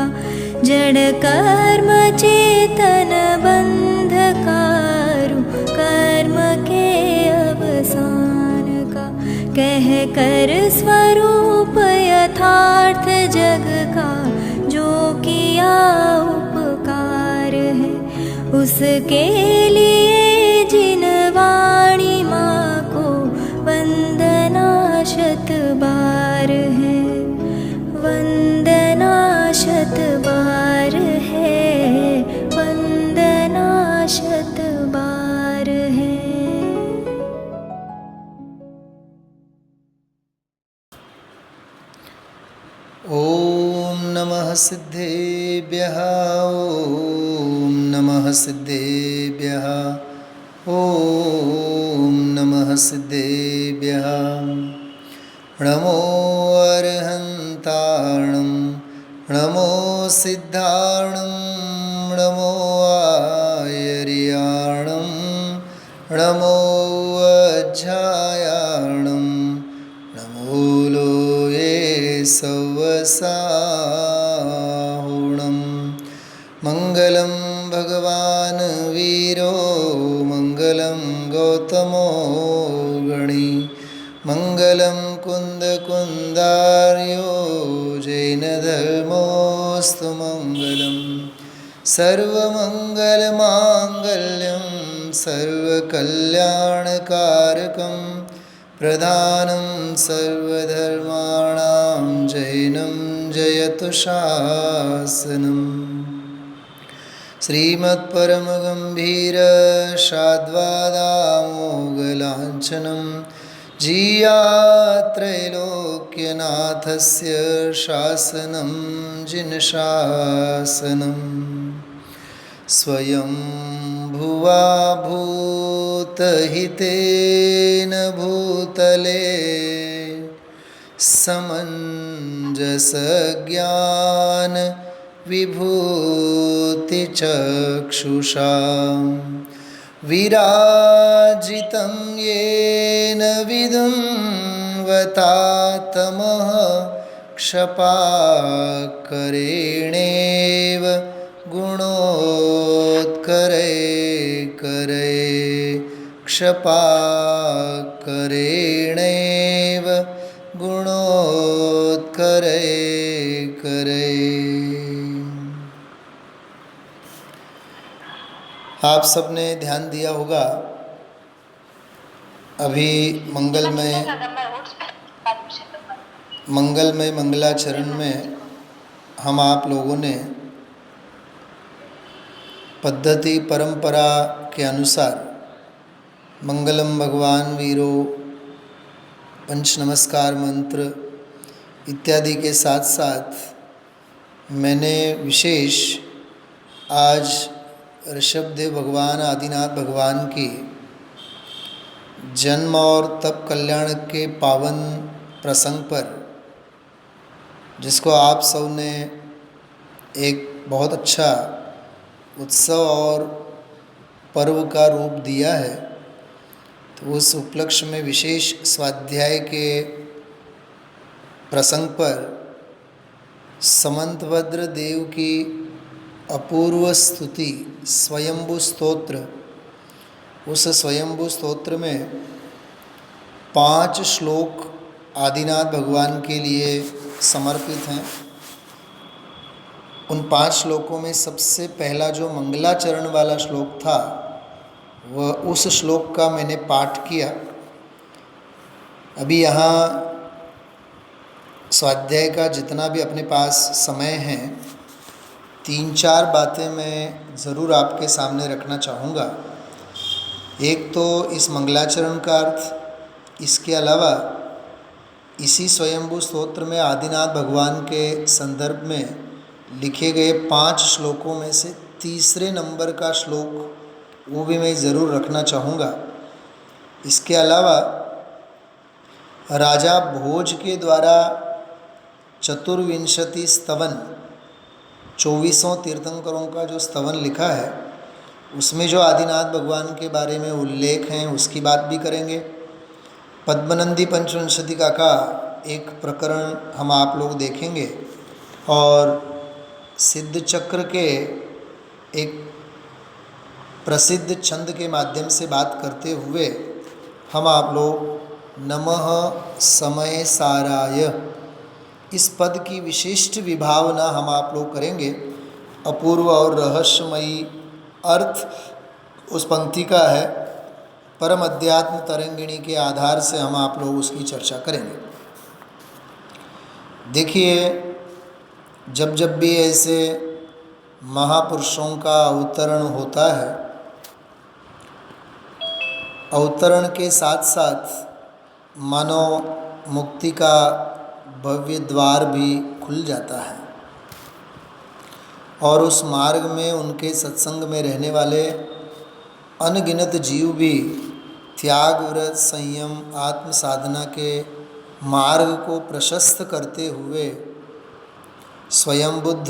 का, जड़ कर्म चेतन बंधकारु कर्म के अवसान का, कह कर स्वरूप यथार्थ जग का, जो किया उपकार है उसके लिए जिन वाणी माँ को वंदना शत बार है, वंदना शत बार है, वंदना शत बार है। ओम नमः सिद्धेभ्यः, ओम नमः सिद्धेभ्यः, ओम नमः सिद्धेभ्यः। नमो अरहन्ताणं, नमो सिद्धाणं, नमो आयर्याणं, नमो अज्झायाणं, नमो लोये सवसाहुणं। मंगलं भगवान् वीरो, मंगलं गौतमो गणी, मंगलं कुन्दकुन्दार्यो जैनधर्मोऽस्तु मंगलम्। सर्वमङ्गलमाङ्गल्यं सर्वकल्याणकारकं, प्रधानं सर्वधर्माणां जैनं जयतु शासनम्। श्रीमत्परमगम्भीर साद्वादामोगलाञ्छनं जीयात्रैलोक्यनाथस्य शासनं जिनशासनम्। स्वयं भुवा भूतहितेन भूतले, समञ्जसज्ञान विभूतिचक्षुषा, विराजितं येन विधुन्वतात्तमः क्षपाकरेणेव गुणोत्करे करे, क्षपाकरेणेव गुणोत्करे करे। आप सबने ध्यान दिया होगा, अभी मंगलमय मंगलाचरण में हम आप लोगों ने पद्धति परंपरा के अनुसार मंगलम भगवान वीरो, पंच नमस्कार मंत्र इत्यादि के साथ साथ मैंने विशेष आज ऋषभदेव भगवान आदिनाथ भगवान की जन्म और तप कल्याण के पावन प्रसंग पर, जिसको आप सब ने एक बहुत अच्छा उत्सव और पर्व का रूप दिया है, तो उस उपलक्ष्य में विशेष स्वाध्याय के प्रसंग पर समंतभद्र देव की अपूर्व स्तुति स्वयंभू स्तोत्र, उस स्वयंभू स्तोत्र में 5 श्लोक आदिनाथ भगवान के लिए समर्पित हैं। उन 5 श्लोकों में सबसे पहला जो मंगलाचरण वाला श्लोक था, वह उस श्लोक का मैंने पाठ किया। अभी यहाँ स्वाध्याय का जितना भी अपने पास समय है, 3-4 बातें मैं ज़रूर आपके सामने रखना चाहूँगा। एक तो इस मंगलाचरण का अर्थ, इसके अलावा इसी स्वयंभू स्तोत्र में आदिनाथ भगवान के संदर्भ में लिखे गए 5 श्लोकों में से तीसरे नंबर का श्लोक, वो भी मैं ज़रूर रखना चाहूँगा। इसके अलावा राजा भोज के द्वारा चतुर्विंशति स्तवन, 24 तीर्थंकरों का जो स्तवन लिखा है, उसमें जो आदिनाथ भगवान के बारे में उल्लेख हैं उसकी बात भी करेंगे। पद्मनंदी पंचविंशतिका का एक प्रकरण हम आप लोग देखेंगे और सिद्ध चक्र के एक प्रसिद्ध छंद के माध्यम से बात करते हुए हम आप लोग नमः समय साराय इस पद की विशिष्ट विभावना हम आप लोग करेंगे। अपूर्व और रहस्यमयी अर्थ उस पंक्ति का है। परम अध्यात्म तरंगिणी के आधार से हम आप लोग उसकी चर्चा करेंगे। देखिए, जब जब भी ऐसे महापुरुषों का अवतरण होता है, अवतरण के साथ साथ मानव मुक्ति का भव्य द्वार भी खुल जाता है और उस मार्ग में उनके सत्संग में रहने वाले अनगिनत जीव भी त्याग, व्रत, संयम, आत्म साधना के मार्ग को प्रशस्त करते हुए स्वयं बुद्ध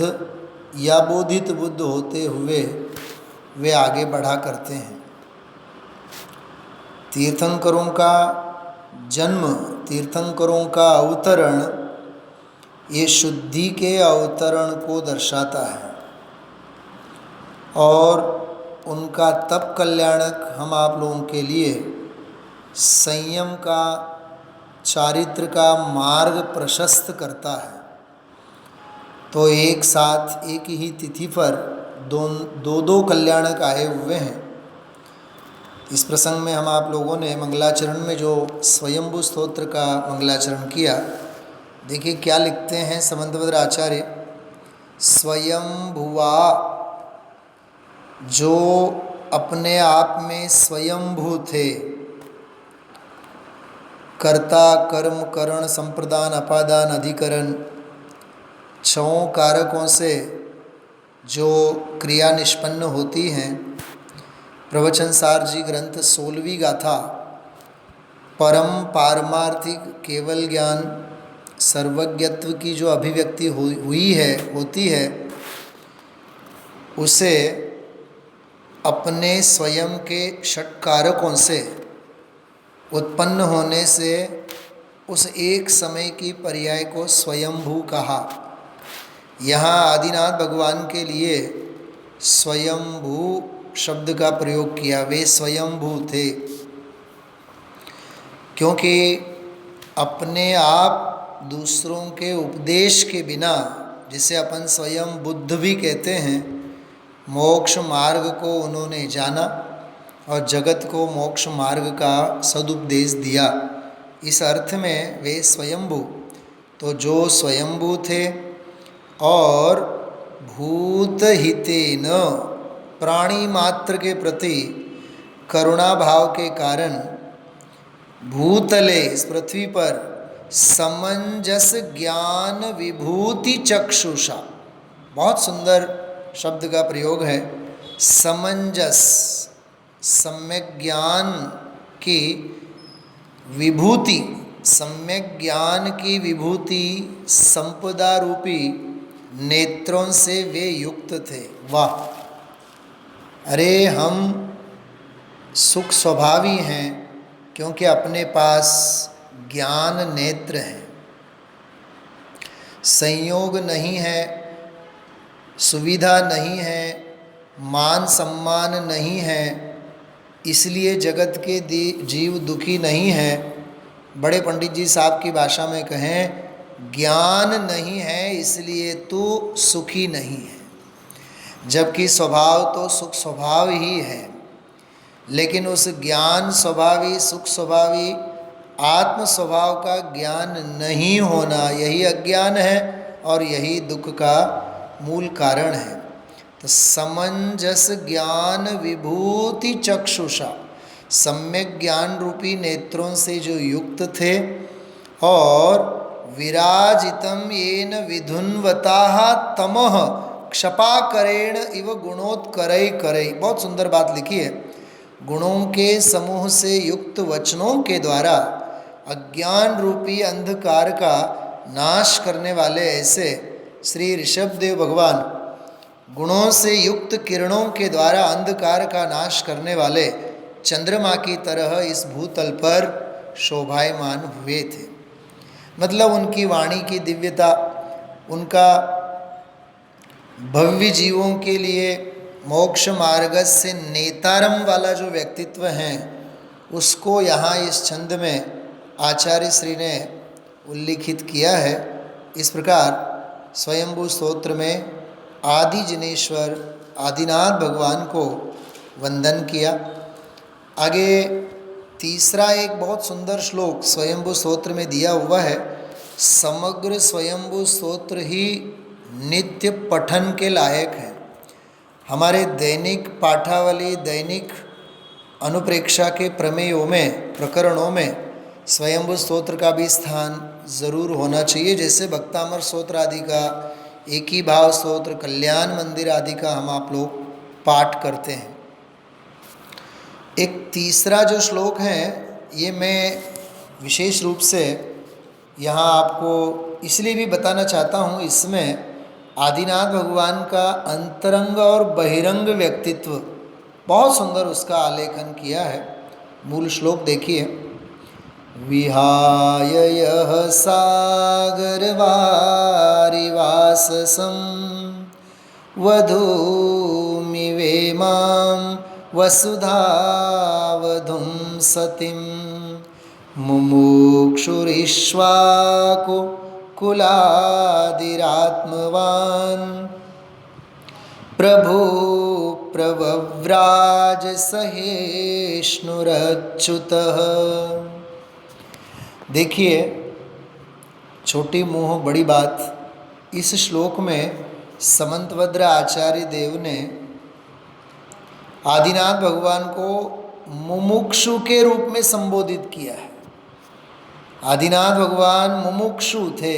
या बोधित बुद्ध होते हुए वे आगे बढ़ा करते हैं। तीर्थंकरों का जन्म, तीर्थंकरों का अवतरण ये शुद्धि के अवतरण को दर्शाता है और उनका तप कल्याणक हम आप लोगों के लिए संयम का, चारित्र का मार्ग प्रशस्त करता है। तो एक साथ एक ही तिथि पर दो कल्याणक आए हुए हैं। इस प्रसंग में हम आप लोगों ने मंगलाचरण में जो स्वयंभू स्तोत्र का मंगलाचरण किया, देखिए क्या लिखते हैं समंतभद्र आचार्य। स्वयंभुवा, जो अपने आप में स्वयंभू थे, कर्ता, कर्म, करण, संप्रदान, अपादान, अधिकरण, छहों कारकों से जो क्रिया निष्पन्न होती हैं। प्रवचन सार जी ग्रंथ 16वीं गाथा, परम पारमार्थिक केवल ज्ञान सर्वज्ञत्व की जो अभिव्यक्ति होती है, उसे अपने स्वयं के षटकारकों से उत्पन्न होने से उस एक समय की पर्याय को स्वयंभू कहा। यहाँ आदिनाथ भगवान के लिए स्वयंभू शब्द का प्रयोग किया। वे स्वयंभू थे क्योंकि अपने आप दूसरों के उपदेश के बिना, जिसे अपन स्वयं बुद्ध भी कहते हैं, मोक्ष मार्ग को उन्होंने जाना और जगत को मोक्ष मार्ग का सदुपदेश दिया। इस अर्थ में वे स्वयंभू। तो जो स्वयंभू थे और भूत हितेन, प्राणी मात्र के प्रति करुणा भाव के कारण भूतले, इस पृथ्वी पर समंजस ज्ञान विभूति चक्षुषा, बहुत सुंदर शब्द का प्रयोग है। समंजस, सम्यक ज्ञान की विभूति, सम्यक ज्ञान की विभूति संपदा रूपी नेत्रों से वे युक्त थे। वाह! अरे हम सुख स्वभावी हैं क्योंकि अपने पास ज्ञान नेत्र हैं। संयोग नहीं है, सुविधा नहीं है, मान सम्मान नहीं है, इसलिए जगत के जीव दुखी नहीं है। बड़े पंडित जी साहब की भाषा में कहें, ज्ञान नहीं है इसलिए तू सुखी नहीं है। जबकि स्वभाव तो सुख स्वभाव ही है, लेकिन उस ज्ञान स्वभावी, सुख स्वभावी, आत्म स्वभाव का ज्ञान नहीं होना, यही अज्ञान है और यही दुख का मूल कारण है। तो समंजस ज्ञान विभूति चक्षुषा, सम्यक ज्ञान रूपी नेत्रों से जो युक्त थे और विराजितम येन विधुन्वताः तमः क्षपाकरेण इव गुणोत्करै करै। बहुत सुंदर बात लिखी है। गुणों के समूह से युक्त वचनों के द्वारा अज्ञान रूपी अंधकार का नाश करने वाले ऐसे श्री ऋषभदेव भगवान गुणों से युक्त किरणों के द्वारा अंधकार का नाश करने वाले चंद्रमा की तरह इस भूतल पर शोभायमान हुए थे। मतलब उनकी वाणी की दिव्यता, उनका भव्य जीवों के लिए मोक्ष मार्ग से नेतारम वाला जो व्यक्तित्व है उसको यहाँ इस छंद में आचार्य श्री ने उल्लिखित किया है। इस प्रकार स्वयंभू स्तोत्र में आदि जिनेश्वर आदिनाथ भगवान को वंदन किया। आगे तीसरा एक बहुत सुंदर श्लोक स्वयंभू स्तोत्र में दिया हुआ है। समग्र स्वयंभू स्तोत्र ही नित्य पठन के लायक है। हमारे दैनिक पाठावली, दैनिक अनुप्रेक्षा के प्रमेयों में, प्रकरणों में स्वयंभू स्तोत्र का भी स्थान ज़रूर होना चाहिए। जैसे भक्तामर स्तोत्र आदि का, एक ही भाव स्तोत्र, कल्याण मंदिर आदि का हम आप लोग पाठ करते हैं। एक तीसरा जो श्लोक है ये मैं विशेष रूप से यहाँ आपको इसलिए भी बताना चाहता हूँ, इसमें आदिनाथ भगवान का अंतरंग और बहिरंग व्यक्तित्व बहुत सुंदर उसका आलेखन किया है। मूल श्लोक देखिए। विहाय यः सागरवारिवाससं वधूमिवेमां वसुधावधूं सतीं मुमुक्षुरिक्ष्वाकु कुलादिरात्मवान् प्रभु प्रव्राज सहिष्णुरच्युतः। देखिए, छोटी मुँह बड़ी बात, इस श्लोक में समंतभद्र आचार्य देव ने आदिनाथ भगवान को मुमुक्षु के रूप में संबोधित किया है। आदिनाथ भगवान मुमुक्षु थे,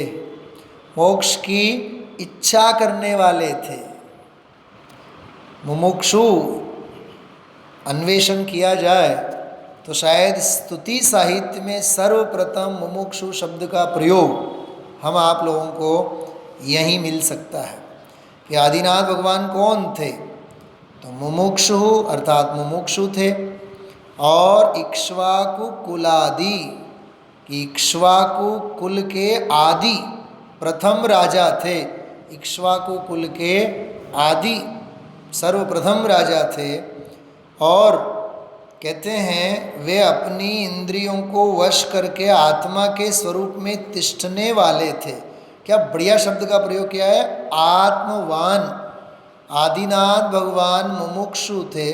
मोक्ष की इच्छा करने वाले थे। मुमुक्षु अन्वेषण किया जाए तो शायद स्तुति साहित्य में सर्वप्रथम मुमुक्षु शब्द का प्रयोग हम आप लोगों को यहीं मिल सकता है कि आदिनाथ भगवान कौन थे। तो मुमुक्षु अर्थात मुमुक्षु थे और इक्ष्वाकु कुलादि, इक्ष्वाकु कुल के आदि प्रथम राजा थे। इक्ष्वाकु कुल के आदि सर्वप्रथम राजा थे और कहते हैं वे अपनी इंद्रियों को वश करके आत्मा के स्वरूप में तिष्ठने वाले थे। क्या बढ़िया शब्द का प्रयोग किया है, आत्मवान। आदिनाथ भगवान मुमुक्षु थे,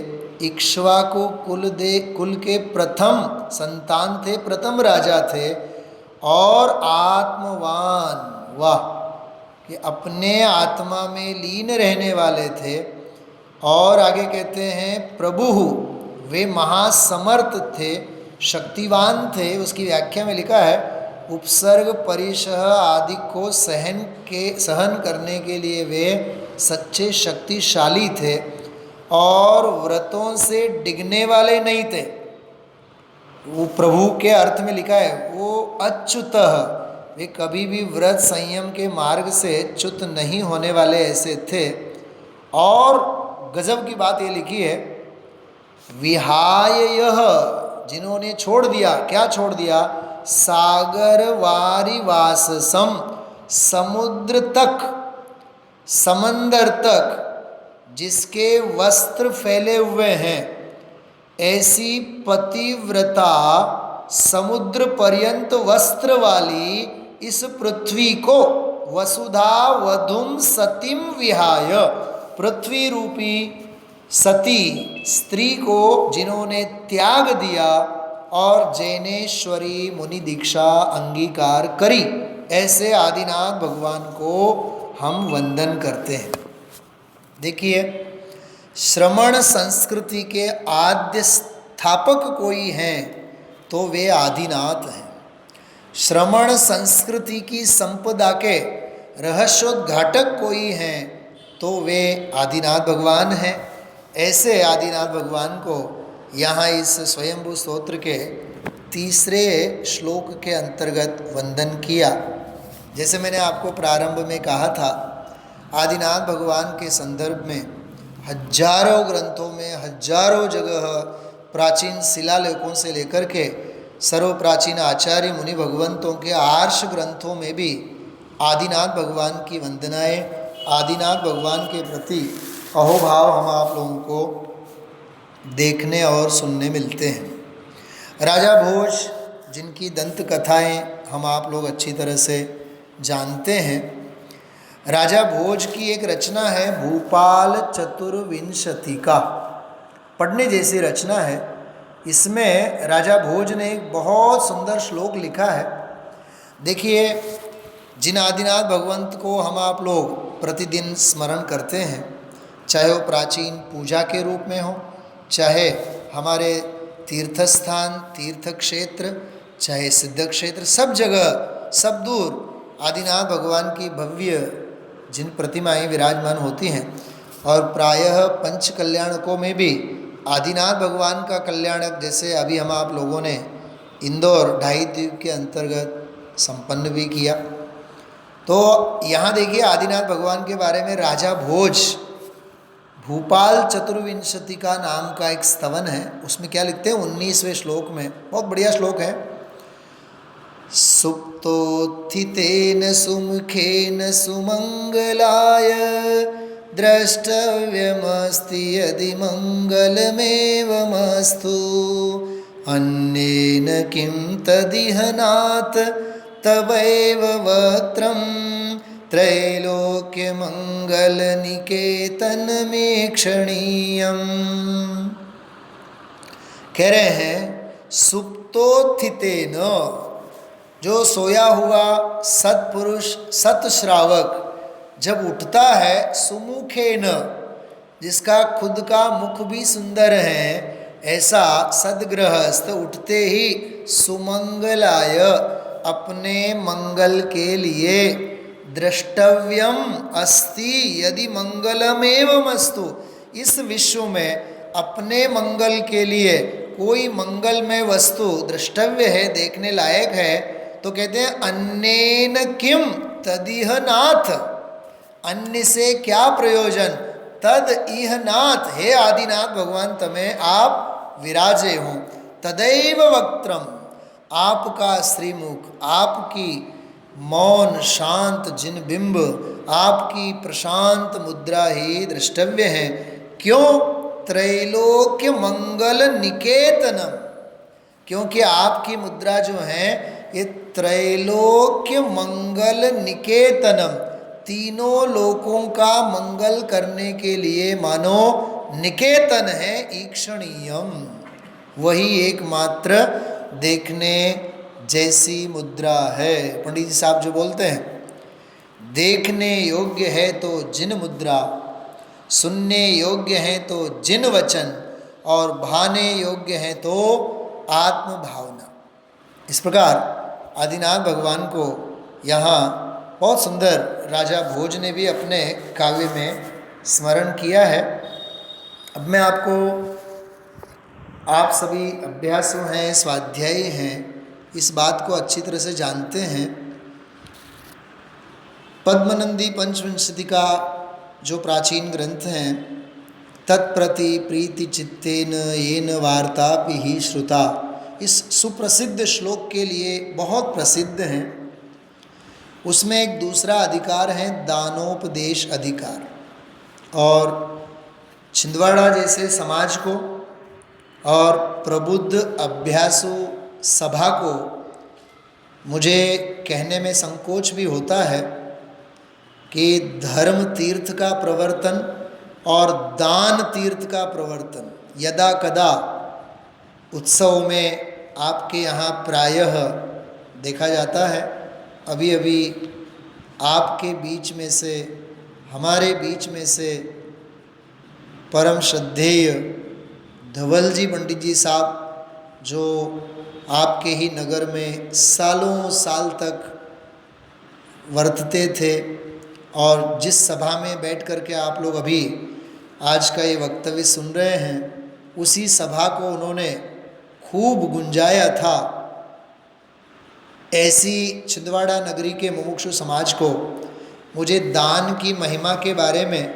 इक्ष्वाकु कुल के प्रथम संतान थे, प्रथम राजा थे और आत्मवान, वाह, कि अपने आत्मा में लीन रहने वाले थे। और आगे कहते हैं प्रभु, वे महासमर्थ थे, शक्तिवान थे। उसकी व्याख्या में लिखा है उपसर्ग परिशह आदि को सहन करने के लिए वे सच्चे शक्तिशाली थे और व्रतों से डिगने वाले नहीं थे। वो प्रभु के अर्थ में लिखा है वो अच्युतः, वे कभी भी व्रत संयम के मार्ग से च्युत नहीं होने वाले ऐसे थे। और गजब की बात ये लिखी है, विहाय यह, जिन्होंने छोड़ दिया, क्या छोड़ दिया, सागर वारिवाससम, समुद्र तक, समंदर तक जिसके वस्त्र फैले हुए हैं, ऐसी पतिव्रता समुद्र पर्यंत वस्त्र वाली इस पृथ्वी को वसुधा वधुम सतीम विहाय, पृथ्वी रूपी सती स्त्री को जिन्होंने त्याग दिया और जैनेश्वरी मुनि दीक्षा अंगीकार करी, ऐसे आदिनाथ भगवान को हम वंदन करते हैं। देखिए, श्रमण संस्कृति के आद्य स्थापक कोई हैं तो वे आदिनाथ हैं। श्रमण संस्कृति की संपदा के रहस्योद्घाटक कोई हैं तो वे आदिनाथ भगवान हैं। ऐसे आदिनाथ भगवान को यहाँ इस स्वयंभू स्तोत्र के तीसरे श्लोक के अंतर्गत वंदन किया। जैसे मैंने आपको प्रारंभ में कहा था, आदिनाथ भगवान के संदर्भ में हजारों ग्रंथों में, हजारों जगह प्राचीन शिलालेखों से लेकर के सर्व प्राचीन आचार्य मुनि भगवंतों के आर्ष ग्रंथों में भी आदिनाथ भगवान की वंदनाएं आदिनाथ भगवान के प्रति अहोभाव हम आप लोगों को देखने और सुनने मिलते हैं। राजा भोज जिनकी दंत कथाएँ हम आप लोग अच्छी तरह से जानते हैं। राजा भोज की एक रचना है भूपाल चतुर्विंशतिका, पढ़ने जैसी रचना है। इसमें राजा भोज ने एक बहुत सुंदर श्लोक लिखा है। देखिए, जिन आदिनाथ भगवंत को हम आप लोग प्रतिदिन स्मरण करते हैं, चाहे वो प्राचीन पूजा के रूप में हो, चाहे हमारे तीर्थस्थान तीर्थ क्षेत्र, चाहे सिद्ध क्षेत्र, सब जगह सब दूर आदिनाथ भगवान की भव्य जिन प्रतिमाएं विराजमान होती हैं। और प्रायः पंच कल्याणकों में भी आदिनाथ भगवान का कल्याणक, जैसे अभी हम आप लोगों ने इंदौर ढाई द्वीप के अंतर्गत संपन्न भी किया। तो यहाँ देखिए, आदिनाथ भगवान के बारे में राजा भोज भूपाल चतुर्विंशति का नाम का एक स्तवन है। उसमें क्या लिखते हैं 19वें श्लोक में, बहुत बढ़िया श्लोक है। सुप्तोत्थितेन सुमुखेन सुमंगलाय द्रष्टव्यमस्ति यदि मंगलमेवमस्तु अन्येन किं तदिह नाथ तवैव वक्त्रं त्रैलोक्यमंगलनिकेतनमेक्षणीयम्। कह रहे हैं सुप्तोत्थितेन, जो सोया हुआ सत्पुरुष सतश्रावक जब उठता है, सुमुखेन, जिसका खुद का मुख भी सुंदर है, ऐसा सद्गृहस्थ उठते ही सुमंगलाय, अपने मंगल के लिए, द्रष्टव्यम अस्ति यदि मंगलमेवमस्तु, इस विश्व में अपने मंगल के लिए कोई मंगलमय वस्तु द्रष्टव्य है, देखने लायक है, तो कहते हैं अन्येन किम तदिह नाथ, अन्य से क्या प्रयोजन, तद इह नाथ, हे आदिनाथ भगवान तमें आप विराजे हों, तदैव वक्त्रम, आपका श्रीमुख, आपकी मौन शांत जिन बिंब, आपकी प्रशांत मुद्रा ही द्रष्टव्य है। क्यों? त्रैलोक्य मंगल निकेतनम, क्योंकि आपकी मुद्रा जो है ये त्रैलोक्य मंगल निकेतनम, तीनों लोकों का मंगल करने के लिए मानो निकेतन है, ईक्षणीयम, वही एकमात्र देखने जैसी मुद्रा है। पंडित जी साहब जो बोलते हैं, देखने योग्य है तो जिन मुद्रा, सुनने योग्य है तो जिन वचन, और भाने योग्य है तो आत्म भावना। इस प्रकार आदिनाथ भगवान को यहाँ बहुत सुंदर राजा भोज ने भी अपने काव्य में स्मरण किया है। अब मैं आपको, आप सभी अभ्यासु हैं, स्वाध्यायी हैं, इस बात को अच्छी तरह से जानते हैं। पद्मनंदी पंचविंशति का जो प्राचीन ग्रंथ हैं, तत्प्रति प्रीति चित्तेन येन वार्तापि ही श्रुता, इस सुप्रसिद्ध श्लोक के लिए बहुत प्रसिद्ध हैं। उसमें एक दूसरा अधिकार है दानोपदेश अधिकार, और छिंदवाड़ा जैसे समाज को और प्रबुद्ध अभ्यासु सभा को मुझे कहने में संकोच भी होता है कि धर्म तीर्थ का प्रवर्तन और दान तीर्थ का प्रवर्तन यदा कदा उत्सव में आपके यहाँ प्रायः देखा जाता है। अभी अभी आपके बीच में से, हमारे बीच में से परम श्रद्धेय धवल जी पंडित जी साहब, जो आपके ही नगर में सालों साल तक वर्तते थे, और जिस सभा में बैठ कर के आप लोग अभी आज का ये वक्तव्य सुन रहे हैं, उसी सभा को उन्होंने खूब गुंजाया था। ऐसी छिंदवाड़ा नगरी के मुमुक्षु समाज को मुझे दान की महिमा के बारे में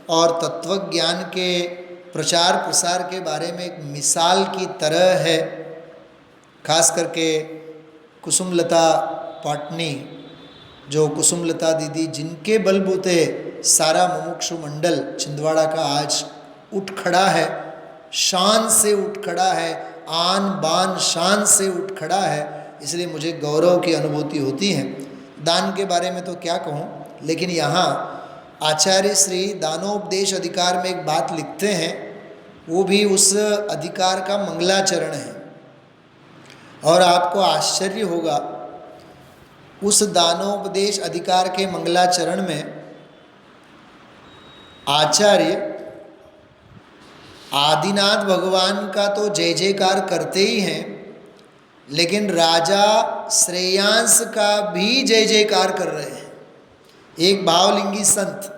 और तत्वज्ञान के प्रचार प्रसार के बारे में एक मिसाल की तरह है। खास करके कुसुमलता पाटनी जो कुसुमलता दीदी, जिनके बलबूते सारा मुमुक्षु मंडल छिंदवाड़ा का आज उठ खड़ा है, शान से उठ खड़ा है, आन बान शान से उठ खड़ा है, इसलिए मुझे गौरव की अनुभूति होती है। दान के बारे में तो क्या कहूँ, लेकिन यहाँ आचार्य श्री दानोपदेश अधिकार में एक बात लिखते हैं, वो भी उस अधिकार का मंगलाचरण है। और आपको आश्चर्य होगा, उस दानोपदेश अधिकार के मंगलाचरण में आचार्य आदिनाथ भगवान का तो जय जयकार करते ही हैं, लेकिन राजा श्रेयांस का भी जय जयकार कर रहे हैं। एक भावलिंगी संत,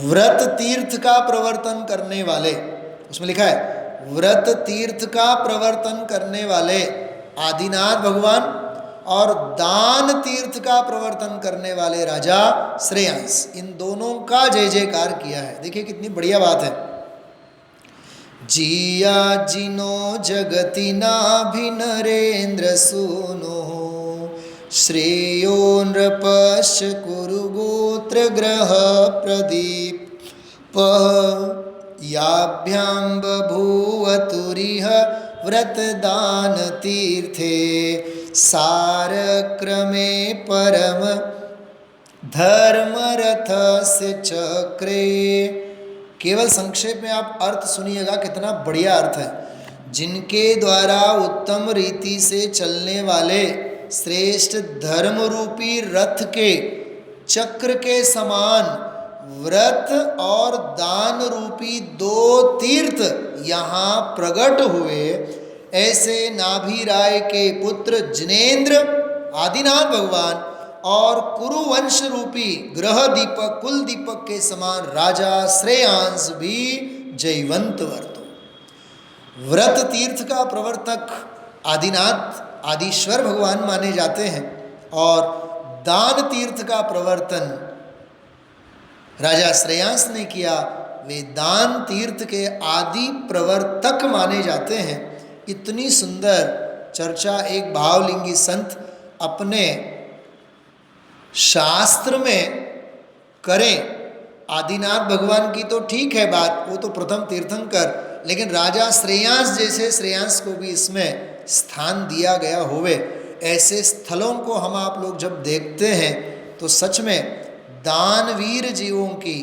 व्रत तीर्थ का प्रवर्तन करने वाले, उसमें लिखा है व्रत तीर्थ का प्रवर्तन करने वाले आदिनाथ भगवान और दान तीर्थ का प्रवर्तन करने वाले राजा श्रेयांस, इन दोनों का जय जयकार किया है। देखिए कितनी बढ़िया बात है। जिया जिनो जगति नाभि नरेंद्र सुनो, श्रेयो नृपश्च कुरु गोत्र ग्रह प्रदीप याभ्यां बभूवतुरिह व्रत दान तीर्थे सारक्रमे परम धर्मरथस्य चक्रे। केवल संक्षेप में आप अर्थ सुनिएगा, कितना बढ़िया अर्थ है। जिनके द्वारा उत्तम रीति से चलने वाले श्रेष्ठ धर्म रूपी रथ के चक्र के समान व्रत और दान रूपी दो तीर्थ यहाँ प्रकट हुए, ऐसे नाभि राय के पुत्र जिनेंद्र आदिनाथ भगवान और कुरुवंश रूपी ग्रह दीपक कुल दीपक के समान राजा श्रेयांस भी जयवंत वर्तो। व्रत तीर्थ का प्रवर्तक आदिनाथ आदिश्वर भगवान माने जाते हैं और दान तीर्थ का प्रवर्तन राजा श्रेयांस ने किया, वे दान तीर्थ के आदि प्रवर्तक माने जाते हैं। इतनी सुंदर चर्चा एक भावलिंगी संत अपने शास्त्र में करें। आदिनाथ भगवान की तो ठीक है बात, वो तो प्रथम तीर्थंकर, लेकिन राजा श्रेयांस जैसे श्रेयांस को भी इसमें स्थान दिया गया होवे, ऐसे स्थलों को हम आप लोग जब देखते हैं तो सच में दानवीर जीवों की,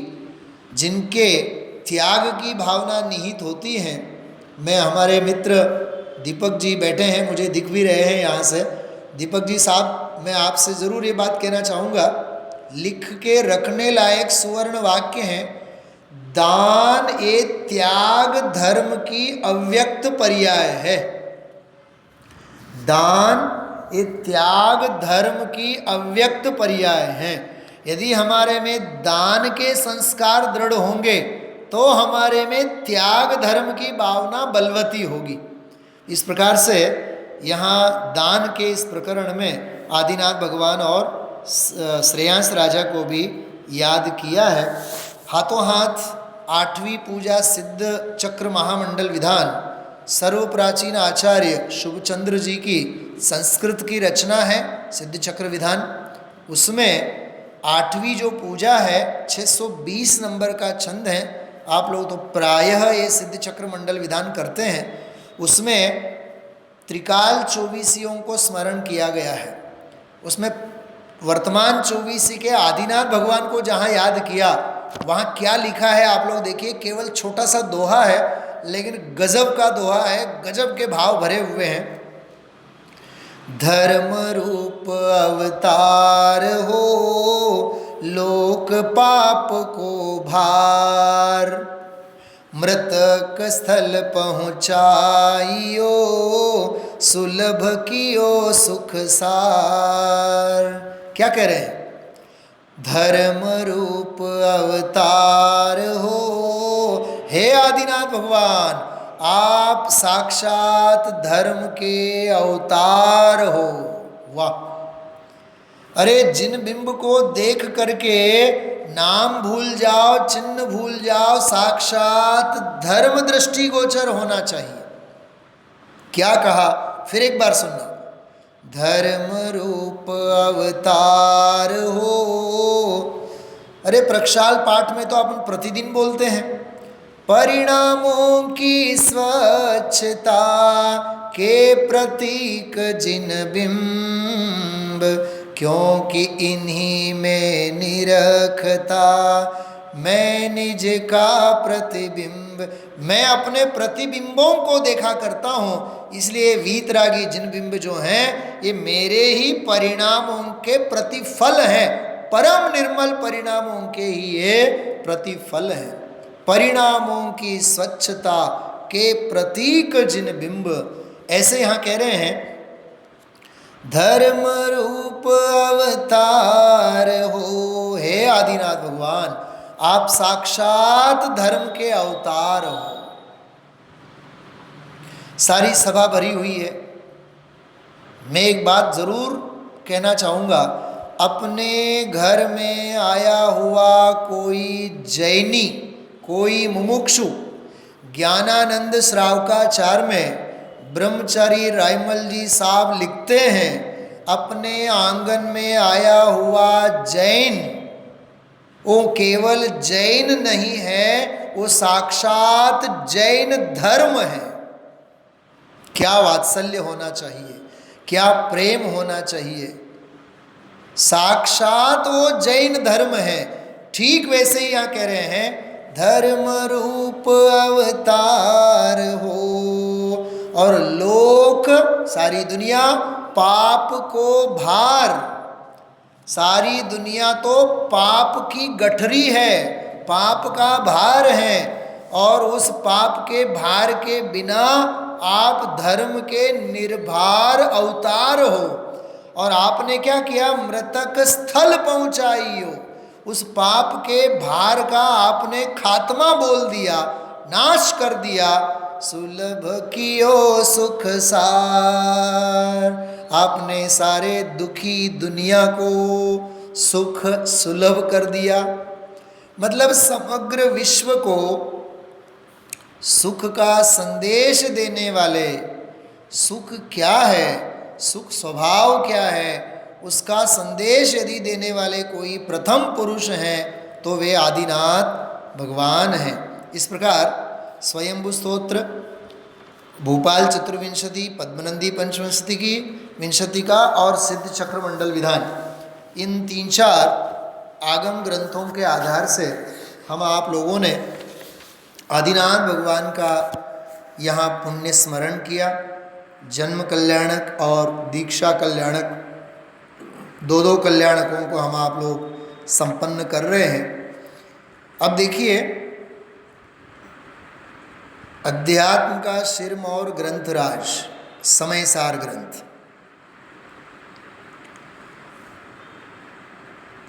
जिनके त्याग की भावना निहित होती है। मैं, हमारे मित्र दीपक जी बैठे हैं, मुझे दिख भी रहे हैं यहाँ से। दीपक जी साहब, मैं आपसे ज़रूर ये बात कहना चाहूँगा, लिख के रखने लायक सुवर्ण वाक्य हैं। दान ये त्याग धर्म की अव्यक्त पर्याय है। दान ये त्याग धर्म की अव्यक्त पर्याय है। यदि हमारे में दान के संस्कार दृढ़ होंगे तो हमारे में त्याग धर्म की भावना बलवती होगी। इस प्रकार से यहाँ दान के इस प्रकरण में आदिनाथ भगवान और श्रेयांस राजा को भी याद किया है। हाथों हाथ 8वीं पूजा सिद्ध चक्र महामंडल विधान सर्व प्राचीन आचार्य शुभचंद्र जी की संस्कृत की रचना है सिद्ध चक्र विधान। उसमें 8वीं जो पूजा है 620 नंबर का छंद है। आप लोग तो प्रायः ये सिद्ध चक्र मंडल विधान करते हैं। उसमें त्रिकाल चौबीसियों को स्मरण किया गया है। उसमें वर्तमान चौबीसी के आदिनाथ भगवान को जहाँ याद किया, वहाँ क्या लिखा है आप लोग देखिए। केवल छोटा सा दोहा है, लेकिन गजब का दोहा है, गजब के भाव भरे हुए हैं। धर्म रूप अवतार हो, लोक पाप को भार, मृतक स्थल पहुँचाइयो, सुलभ कियो सुख सार। क्या कह रहे हैं? धर्म रूप अवतार हो, हे आदिनाथ भगवान, आप साक्षात धर्म के अवतार हो। वाह! अरे जिन बिंब को देख करके नाम भूल जाओ, चिन्ह भूल जाओ, साक्षात धर्म दृष्टिगोचर होना चाहिए। क्या कहा? फिर एक बार सुनना। धर्म रूप अवतार हो। अरे प्रक्षाल पाठ में तो अपन प्रतिदिन बोलते हैं, परिणामों की स्वच्छता के प्रतीक जिन बिंब, क्योंकि इन्हीं में निरखता मैं निज का प्रतिबिंब। मैं अपने प्रतिबिंबों को देखा करता हूँ, इसलिए वीतरागी जिन बिंब जो हैं ये मेरे ही परिणामों के प्रतिफल हैं, परम निर्मल परिणामों के ही ये प्रतिफल हैं। परिणामों की स्वच्छता के प्रतीक जिन बिंब, ऐसे यहाँ कह रहे हैं धर्म रूप अवतार हो। हे आदिनाथ भगवान, आप साक्षात धर्म के अवतार हो। सारी सभा भरी हुई है। मैं एक बात जरूर कहना चाहूँगा, अपने घर में आया हुआ कोई जैनी, कोई मुमुक्षु, ज्ञानानंद श्रावकाचार में ब्रह्मचारी रायमल जी साहब लिखते हैं, अपने आंगन में आया हुआ जैन वो केवल जैन नहीं है, वो साक्षात जैन धर्म है। क्या वात्सल्य होना चाहिए, क्या प्रेम होना चाहिए। साक्षात वो जैन धर्म है। ठीक वैसे ही यहाँ कह रहे हैं धर्म रूप अवतार हो। और लोक, सारी दुनिया पाप को भार, सारी दुनिया तो पाप की गठरी है, पाप का भार है, और उस पाप के भार के बिना आप धर्म के निर्भार अवतार हो। और आपने क्या किया, मृतक स्थल पहुंचाई हो। उस पाप के भार का आपने खात्मा बोल दिया, नाश कर दिया। सुलभ कियो सुख सार, आपने सारे दुखी दुनिया को सुख सुलभ कर दिया। मतलब समग्र विश्व को सुख का संदेश देने वाले, सुख क्या है, सुख स्वभाव क्या है, उसका संदेश यदि देने वाले कोई प्रथम पुरुष हैं तो वे आदिनाथ भगवान हैं। इस प्रकार स्वयंभू स्तोत्र, भूपाल चतुर्विंशति, पद्मनंदी पंचविंशति की विंशति का और सिद्ध चक्र मंडल विधान, इन 3-4 आगम ग्रंथों के आधार से हम आप लोगों ने आदिनाथ भगवान का यहाँ पुण्य स्मरण किया। जन्म कल्याणक और दीक्षा कल्याणक, दो कल्याणकों को हम आप लोग संपन्न कर रहे हैं। अब देखिए, अध्यात्म का शिरमौर ग्रंथराज समय सार ग्रंथ,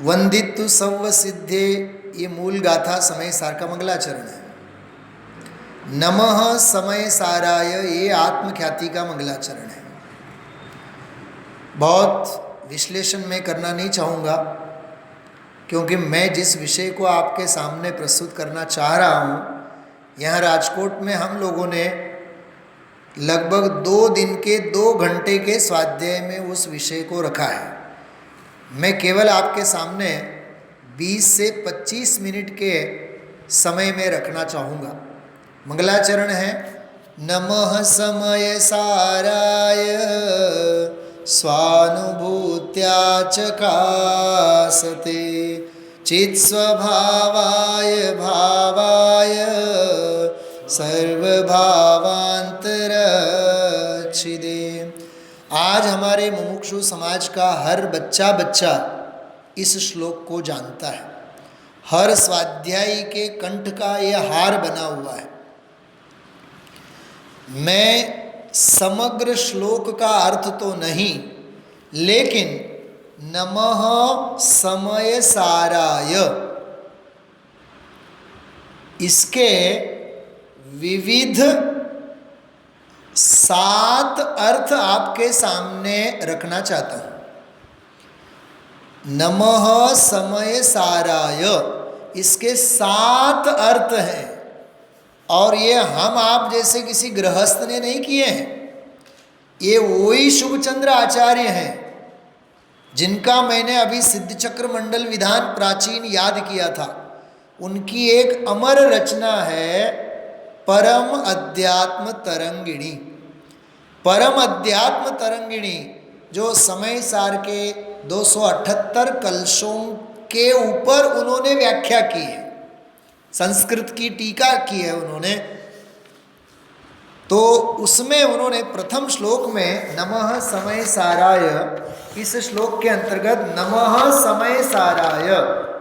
वंदितु सव्व सिद्धे, ये मूल गाथा समय सार का मंगलाचरण है। नमः समय साराय, ये आत्मख्याति का मंगलाचरण है। बहुत विश्लेषण में करना नहीं चाहूँगा, क्योंकि मैं जिस विषय को आपके सामने प्रस्तुत करना चाह रहा हूँ, यहाँ राजकोट में हम लोगों ने लगभग 2 दिन के 2 घंटे के स्वाध्याय में उस विषय को रखा है। मैं केवल आपके सामने 20 से 25 मिनट के समय में रखना चाहूँगा। मंगलाचरण है, नमः समय साराय स्वानुभूत्या चकासते चित्स्वभावाय भावाय सर्वभावांतरच्छिदे। आज हमारे मुमुक्षु समाज का हर बच्चा इस श्लोक को जानता है। हर स्वाध्यायी के कंठ का यह हार बना हुआ है। मैं समग्र श्लोक का अर्थ तो नहीं, लेकिन नमः समय साराय, इसके विविध 7 अर्थ आपके सामने रखना चाहता हूँ। नमः समय साराय, इसके 7 अर्थ हैं, और ये हम आप जैसे किसी गृहस्थ ने नहीं किए हैं। ये वही शुभचंद्र आचार्य हैं जिनका मैंने अभी सिद्ध चक्र मंडल विधान प्राचीन याद किया था। उनकी एक अमर रचना है परम अध्यात्म तरंगिणी। परम अध्यात्म तरंगिणी जो समय सार के 278 कलशों के ऊपर उन्होंने व्याख्या की है, संस्कृत की टीका की है उन्होंने। तो उसमें उन्होंने प्रथम श्लोक में नमः समय साराय, इस श्लोक के अंतर्गत नमः समय साराय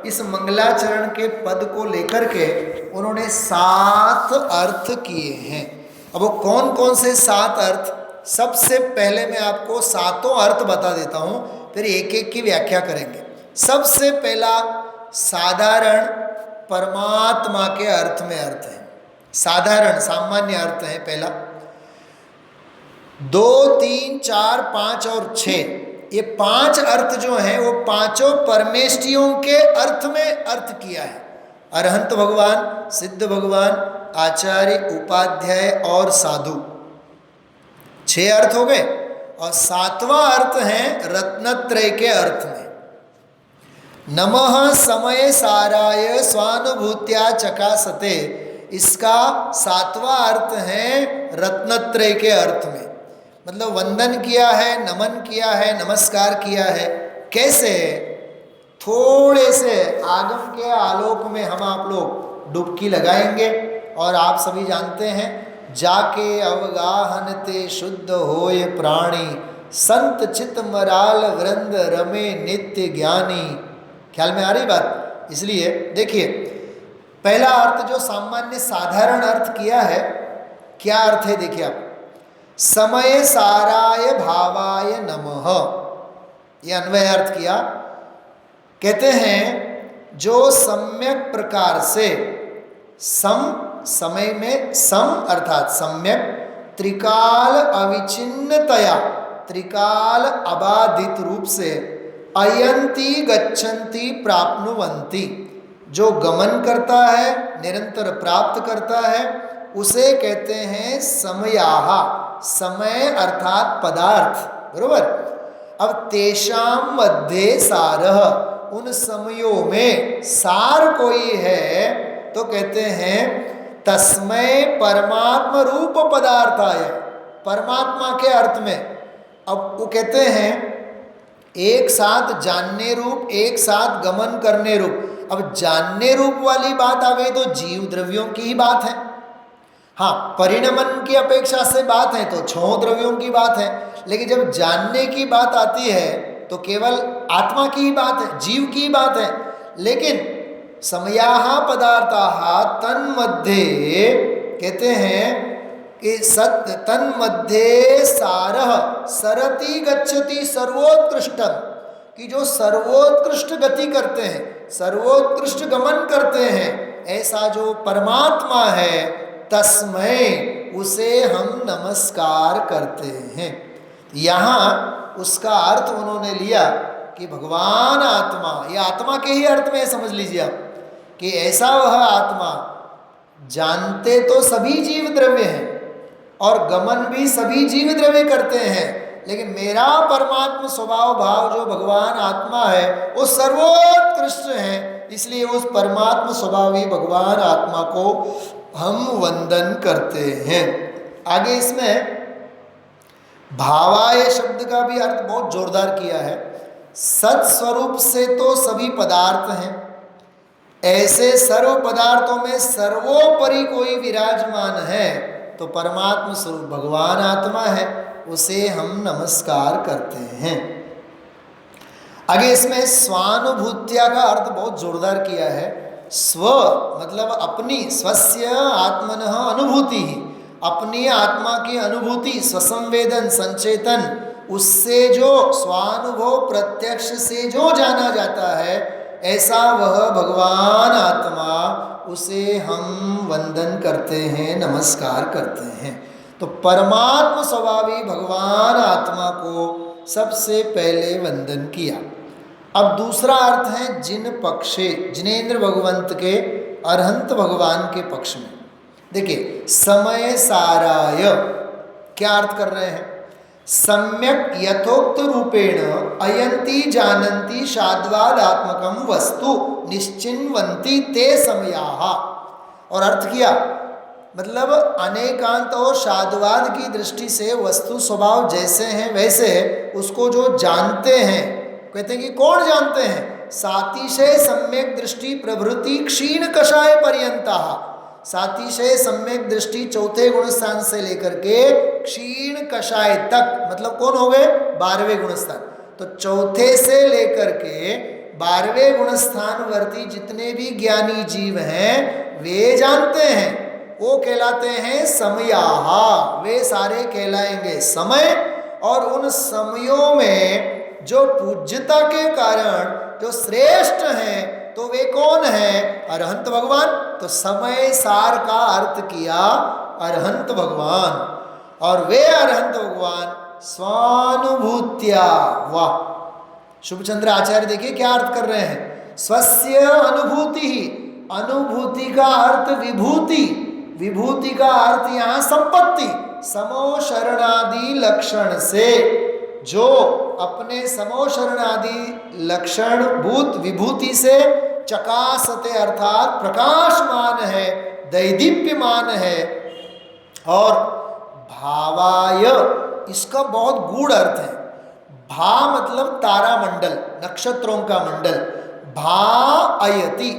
इस मंगलाचरण के पद को लेकर के उन्होंने 7 अर्थ किए हैं। अब वो कौन कौन से 7 अर्थ, सबसे पहले मैं आपको 7 अर्थ बता देता हूँ, फिर एक एक की व्याख्या करेंगे। सबसे पहला साधारण परमात्मा के अर्थ में अर्थ है, साधारण सामान्य अर्थ है पहला। 2, 3, 4, 5 और 6 ये 5 अर्थ जो हैं वो पांचों परमेष्ठियों के अर्थ में अर्थ किया है। अरहंत भगवान, सिद्ध भगवान, आचार्य, उपाध्याय और साधु, 6 अर्थ हो गए। और 7वां अर्थ है रत्नत्रय के अर्थ में। नमः समय साराय स्वानुभूत्या चकासते, इसका 7वां अर्थ है रत्नत्रय के अर्थ में। मतलब वंदन किया है, नमन किया है, नमस्कार किया है। कैसे? थोड़े से आगम के आलोक में हम आप लोग डुबकी लगाएंगे और आप सभी जानते हैं, जाके अवगाहन ते शुद्ध होय प्राणी, संत चित मराल वृंद रमे नित्य ज्ञानी। ख्याल में आ रही बात? इसलिए देखिए, पहला अर्थ जो सामान्य साधारण अर्थ किया है, क्या अर्थ है देखिए आप, समय साराय भावाय नमः, ये अन्वय अर्थ किया। कहते हैं जो सम्यक प्रकार से समय में सम अर्थात सम्यक, त्रिकाल अविचिन्नतया, त्रिकाल अबाधित रूप से, अयंती गच्छन्ति प्राप्नुवन्ति, जो गमन करता है, निरंतर प्राप्त करता है, उसे कहते हैं समयाः, समय अर्थात पदार्थ, बरोबर। अब तेषाम मध्ये सारः, उन समयों में सार कोई है तो कहते हैं तस्मै परमात्म रूप पदार्थाय, परमात्मा के अर्थ में। अब वो कहते हैं एक साथ जानने रूप, एक साथ गमन करने रूप। अब जानने रूप वाली बात आ गई तो जीव द्रव्यों की ही बात है। हाँ, परिणमन की अपेक्षा से बात है तो 6 द्रव्यों की बात है। लेकिन जब जानने की बात आती है तो केवल आत्मा की ही बात है, जीव की ही बात है। लेकिन समयाः पदार्थाः तन्मध्ये कहते हैं कि सत्य तन्मध्ये सारः सरति गच्छति सर्वोत्कृष्टम, कि जो सर्वोत्कृष्ट गति करते हैं, सर्वोत्कृष्ट गमन करते हैं, ऐसा जो परमात्मा है, तस्मै, उसे हम नमस्कार करते हैं। यहाँ उसका अर्थ उन्होंने लिया कि भगवान आत्मा, ये आत्मा के ही अर्थ में समझ लीजिए आप, कि ऐसा वह आत्मा, जानते तो सभी जीव द्रव्य हैं और गमन भी सभी जीव द्रव्य करते हैं, लेकिन मेरा परमात्मा स्वभाव भाव जो भगवान आत्मा है वो सर्वोत्कृष्ट है। इसलिए उस परमात्मा स्वभावी भगवान आत्मा को हम वंदन करते हैं। आगे इसमें भावाय शब्द का भी अर्थ बहुत जोरदार किया है। सत्स्वरूप से तो सभी पदार्थ हैं, ऐसे सर्व पदार्थों में सर्वोपरि कोई विराजमान है तो परमात्मा स्वरूप भगवान आत्मा है, उसे हम नमस्कार करते हैं। आगे इसमें स्वानुभूत्या का अर्थ बहुत जोरदार किया है। स्व मतलब अपनी, स्वस्य आत्मनः अनुभूति ही, अपनी आत्मा की अनुभूति, स्वसंवेदन, संचेतन, उससे जो स्वानुभव प्रत्यक्ष से जो जाना जाता है, ऐसा वह भगवान आत्मा, उसे हम वंदन करते हैं, नमस्कार करते हैं। तो परमात्मा स्वभावी भगवान आत्मा को सबसे पहले वंदन किया। अब दूसरा अर्थ है जिन पक्षे, जिनेन्द्र भगवंत के, अरहंत भगवान के पक्ष में। देखिए, समय साराय क्या अर्थ कर रहे हैं? सम्यक यथोक्त रूपेण अयंती जानन्ति शाद्वादात्मकं वस्तु निश्चिन्वन्ति ते समयाः। और अर्थ किया, मतलब अनेकांत और शाद्वाद की दृष्टि से वस्तु स्वभाव जैसे हैं वैसे है, उसको जो जानते हैं, कहते हैं कि कौन जानते हैं, सातिशय सम्यक दृष्टि प्रभृति क्षीण कषाय पर्यंता। सातिशय सम्यक दृष्टि चौथे गुण स्थान से लेकर के क्षीण कषाय तक, मतलब कौन हो गए, 12वें गुण स्थान। तो चौथे से लेकर के 12वें गुण स्थान वर्ती जितने भी ज्ञानी जीव हैं वे जानते हैं, वो कहलाते हैं समयाः। वे सारे कहलाएंगे समय। और उन समयों में जो पूज्यता के कारण जो श्रेष्ठ हैं, तो वे कौन हैं, अरहंत भगवान। तो समय सार का अर्थ किया अरहंत भगवान। और वे अरहंत भगवान स्वानुभूत्या, वाह, शुभचंद्र आचार्य देखिए क्या अर्थ कर रहे हैं, स्वस्य अनुभूति ही, अनुभूति का अर्थ विभूति, विभूति का अर्थ यहाँ संपत्ति, समो शरणादि लक्षण से, जो अपने समो शरणादि लक्षण भूत विभूति से चकासते अर्थात प्रकाशमान है, दैदीप्यमान है। और भावाय, इसका बहुत गूढ़ अर्थ है। भा मतलब तारामंडल, नक्षत्रों का मंडल, भा अयति,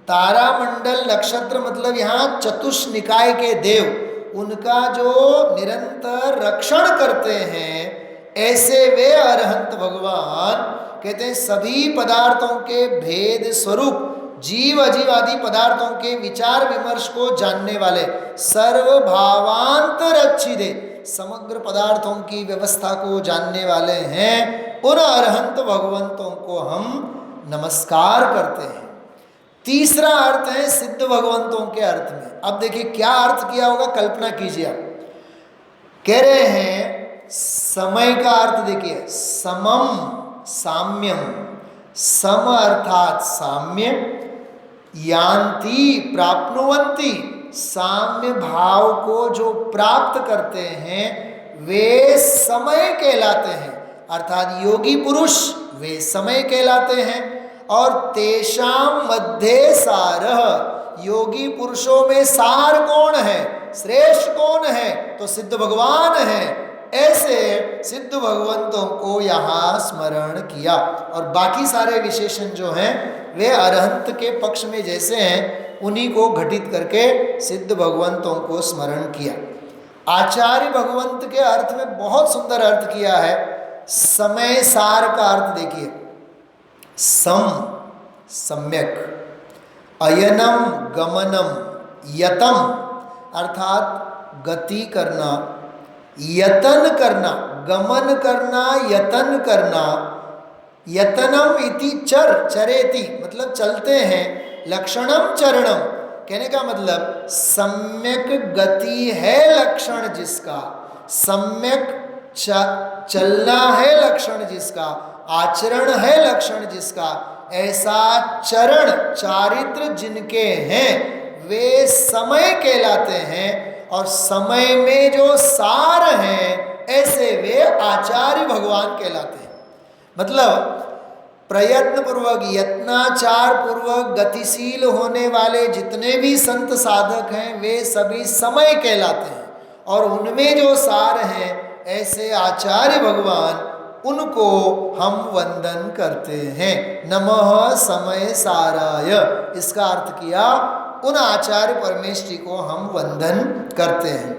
तारामंडल नक्षत्र मतलब यहाँ चतुष्निकाय के देव, उनका जो निरंतर रक्षण करते हैं, ऐसे वे अरहंत भगवान कहते हैं सभी पदार्थों के भेद स्वरूप, जीव अजीव आदि पदार्थों के विचार विमर्श को जानने वाले, सर्वभावांतरच्छिदे, समग्र पदार्थों की व्यवस्था को जानने वाले हैं। उन अरहंत भगवंतों को हम नमस्कार करते हैं। तीसरा अर्थ है सिद्ध भगवंतों के अर्थ में। अब देखिए क्या अर्थ किया होगा, कल्पना कीजिए आप। कह रहे हैं समय का अर्थ देखिए, समम साम्यम, सम अर्थात साम्य, यान्ति प्राप्नुवन्ति, साम्य भाव को जो प्राप्त करते हैं वे समय कहलाते हैं, अर्थात योगी पुरुष वे समय कहलाते हैं। और तेषाम मध्य सारः, योगी पुरुषों में सार कौन है, श्रेष्ठ कौन है, तो सिद्ध भगवान है। ऐसे सिद्ध भगवंतों को यहाँ स्मरण किया। और बाकी सारे विशेषण जो हैं वे अरहंत के पक्ष में जैसे हैं, उन्हीं को घटित करके सिद्ध भगवंतों को स्मरण किया। आचार्य भगवंत के अर्थ में बहुत सुंदर अर्थ किया है। समय सार का अर्थ देखिए, सम सम्यक, अयनम गमनम, यतम अर्थात गति करना, यतन करना, गमन करना, यतन करना, यतनम इति चर, चरेति मतलब चलते हैं, लक्षणम चरणम, कहने का मतलब सम्यक गति है लक्षण जिसका, सम्यक चलना है लक्षण जिसका, आचरण है लक्षण जिसका, ऐसा चरण चारित्र जिनके हैं वे समय कहलाते हैं। और समय में जो सार हैं ऐसे वे आचार्य भगवान कहलाते हैं। मतलब प्रयत्न पूर्वक, यत्नाचार पूर्वक गतिशील होने वाले जितने भी संत साधक हैं वे सभी समय कहलाते हैं। और उनमें जो सार हैं ऐसे आचार्य भगवान, उनको हम वंदन करते हैं। नमः समय साराय, इसका अर्थ किया उन आचार्य परमेश्वरी को हम वंदन करते हैं।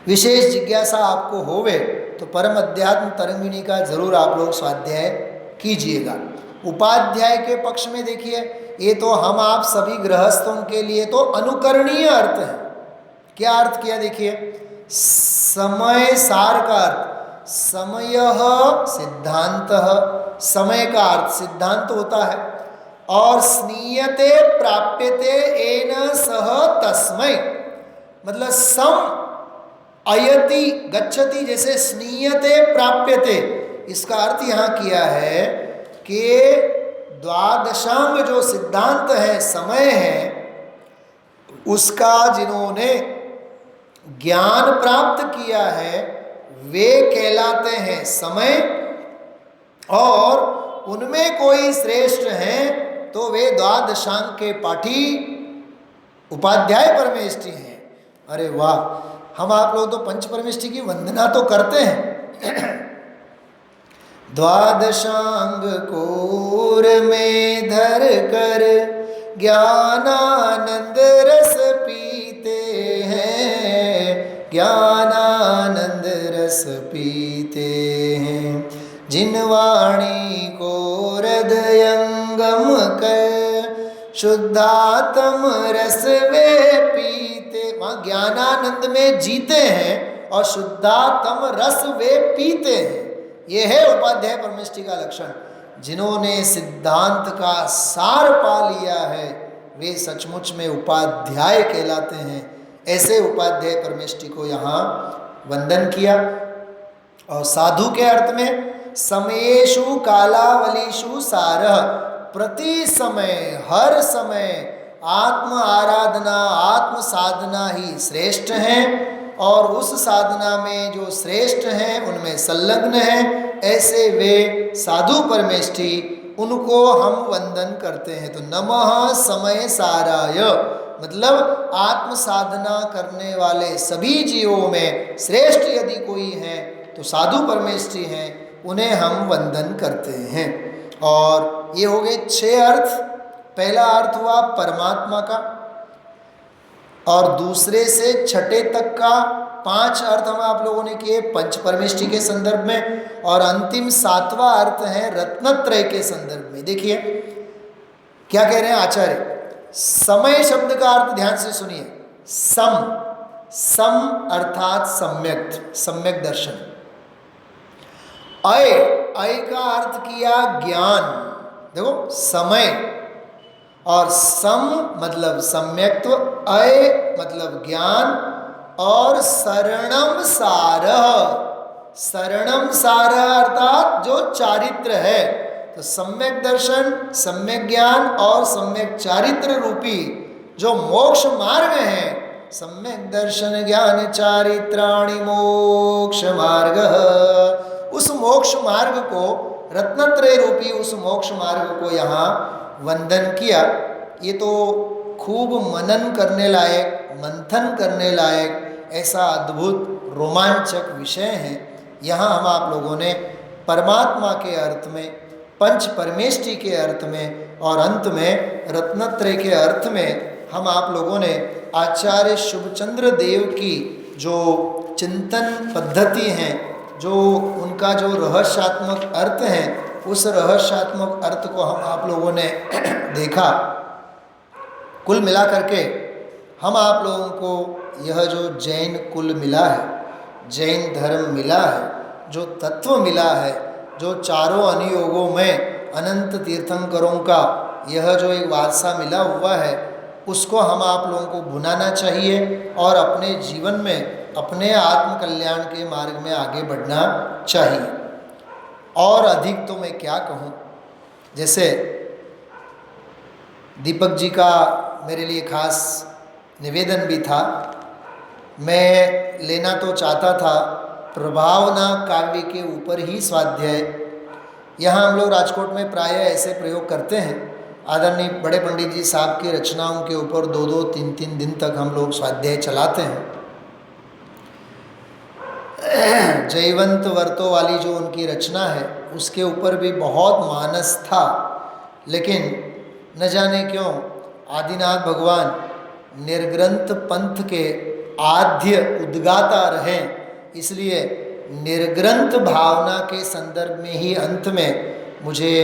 विशेष जिज्ञासा आपको होवे तो परम अध्यात्म तरंगिणी का जरूर आप लोग स्वाध्याय कीजिएगा। उपाध्याय के पक्ष में देखिए, ये तो हम आप सभी गृहस्थों के लिए तो अनुकरणीय अर्थ है। क्या अर्थ किया देखिए, समय सार का अर्थ, समय सिद्धांत, समय का अर्थ सिद्धांत होता है। और स्नीयते प्राप्यते एन सह तस्मै, मतलब सम अयति गच्छति, जैसे स्नीयते प्राप्यते, इसका अर्थ यहाँ किया है कि द्वादशांग जो सिद्धांत है, समय है, उसका जिन्होंने ज्ञान प्राप्त किया है वे कहलाते हैं समय, और उनमें कोई श्रेष्ठ हैं तो वे द्वादशांग के पाठी उपाध्याय परमेष्ठी हैं। अरे वाह, हम आप लोग तो पंच परमेष्ठी की वंदना तो करते हैं। द्वादशांग कोर में धर कर ज्ञानानंद रस पीते हैं, ज्ञानानंद रस पीते हैं। जिन वाणी को हृदयंगम कर शुद्धात्म रस वे पीते, वहाँ ज्ञानानंद में जीते हैं और शुद्धात्म रस वे पीते हैं। ये है उपाध्याय परमेष्ठी का लक्षण। जिन्होंने सिद्धांत का सार पा लिया है वे सचमुच में उपाध्याय कहलाते हैं। ऐसे उपाध्याय परमेष्ठी को यहाँ वंदन किया। और साधु के अर्थ में समयेषु कालावलीषु सारः, प्रति समय हर समय आत्म आराधना आत्म साधना ही श्रेष्ठ है, और उस साधना में जो श्रेष्ठ हैं उनमें संलग्न हैं। ऐसे वे साधु परमेष्ठी, उनको हम वंदन करते हैं। तो नमः समय साराय मतलब आत्म साधना करने वाले सभी जीवों में श्रेष्ठ यदि कोई हैं तो साधु परमेष्ठी हैं, उन्हें हम वंदन करते हैं। और ये हो गए 6 अर्थ। पहला अर्थ हुआ परमात्मा का, और दूसरे से छठे तक का 5 अर्थ हम आप लोगों ने किए पंच परमेष्ठी के संदर्भ में, और अंतिम 7वां अर्थ है रत्नत्रय के संदर्भ में। देखिए क्या कह रहे हैं आचार्य। समय शब्द का अर्थ ध्यान से सुनिए। सम अर्थात सम्यक, सम्यक दर्शन। अय का अर्थ किया ज्ञान। देखो समय और सम मतलब सम्यक्त्व, अय मतलब ज्ञान, और शरणम सारः, शरणम सारः अर्थात जो चारित्र है। तो सम्यक दर्शन, सम्यक ज्ञान और सम्यक चारित्र रूपी जो मोक्ष मार्ग है, सम्यक दर्शन ज्ञान चारित्राणि मोक्ष मार्ग, उस मोक्ष मार्ग को, रत्नत्रय रूपी उस मोक्ष मार्ग को यहाँ वंदन किया। ये तो खूब मनन करने लायक, मंथन करने लायक ऐसा अद्भुत रोमांचक विषय है। यहाँ हम आप लोगों ने परमात्मा के अर्थ में, पंच परमेष्ठी के अर्थ में, और अंत में रत्नत्रय के अर्थ में हम आप लोगों ने आचार्य शुभचंद्र देव की जो चिंतन पद्धति हैं, जो उनका जो रहस्यात्मक अर्थ है, उस रहस्यात्मक अर्थ को हम आप लोगों ने देखा। कुल मिला करके हम आप लोगों को यह जो जैन कुल मिला है, जैन धर्म मिला है, जो तत्व मिला है, जो चारों अनुयोगों में अनंत तीर्थंकरों का यह जो एक वारसा मिला हुआ है, उसको हम आप लोगों को भुनाना चाहिए और अपने जीवन में अपने आत्म कल्याण के मार्ग में आगे बढ़ना चाहिए। और अधिक तो मैं क्या कहूँ, जैसे दीपक जी का मेरे लिए खास निवेदन भी था। मैं लेना तो चाहता था प्रभावना काव्य के ऊपर ही स्वाध्याय। यहाँ हम लोग राजकोट में प्रायः ऐसे प्रयोग करते हैं। आदरणीय बड़े पंडित जी साहब की रचनाओं के ऊपर 2-2, 3-3 दिन तक हम लोग स्वाध्याय चलाते हैं। जयवंत वर्तो वाली जो उनकी रचना है उसके ऊपर भी बहुत मानस था, लेकिन न जाने क्यों आदिनाथ भगवान निर्ग्रंथ पंथ के आद्य उद्गाता रहे, इसलिए निर्ग्रंथ भावना के संदर्भ में ही अंत में मुझे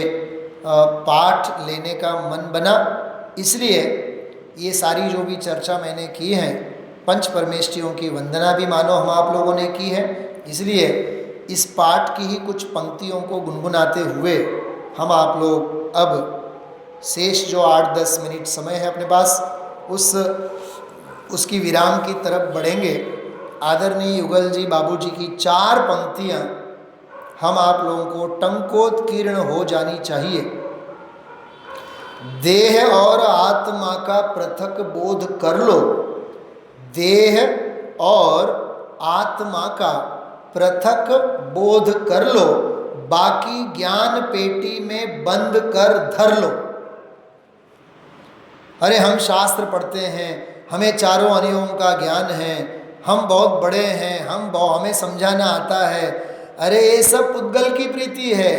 पाठ लेने का मन बना। इसलिए ये सारी जो भी चर्चा मैंने की है, पंच परमेष्ठियों की वंदना भी मानो हम आप लोगों ने की है, इसलिए इस पाठ की ही कुछ पंक्तियों को गुनगुनाते हुए हम आप लोग अब शेष जो 8-10 मिनट समय है अपने पास, उसकी विराम की तरफ बढ़ेंगे। आदरणीय युगल जी बाबू जी की 4 पंक्तियाँ हम आप लोगों को टंकोत्कीर्ण हो जानी चाहिए। देह और आत्मा का पृथक बोध कर लो, देह और आत्मा का पृथक बोध कर लो, बाकी ज्ञान पेटी में बंद कर धर लो। अरे हम शास्त्र पढ़ते हैं, हमें चारों अनियों का ज्ञान है, हम बहुत बड़े हैं, हमें समझाना आता है। अरे ये सब पुद्गल की प्रीति है,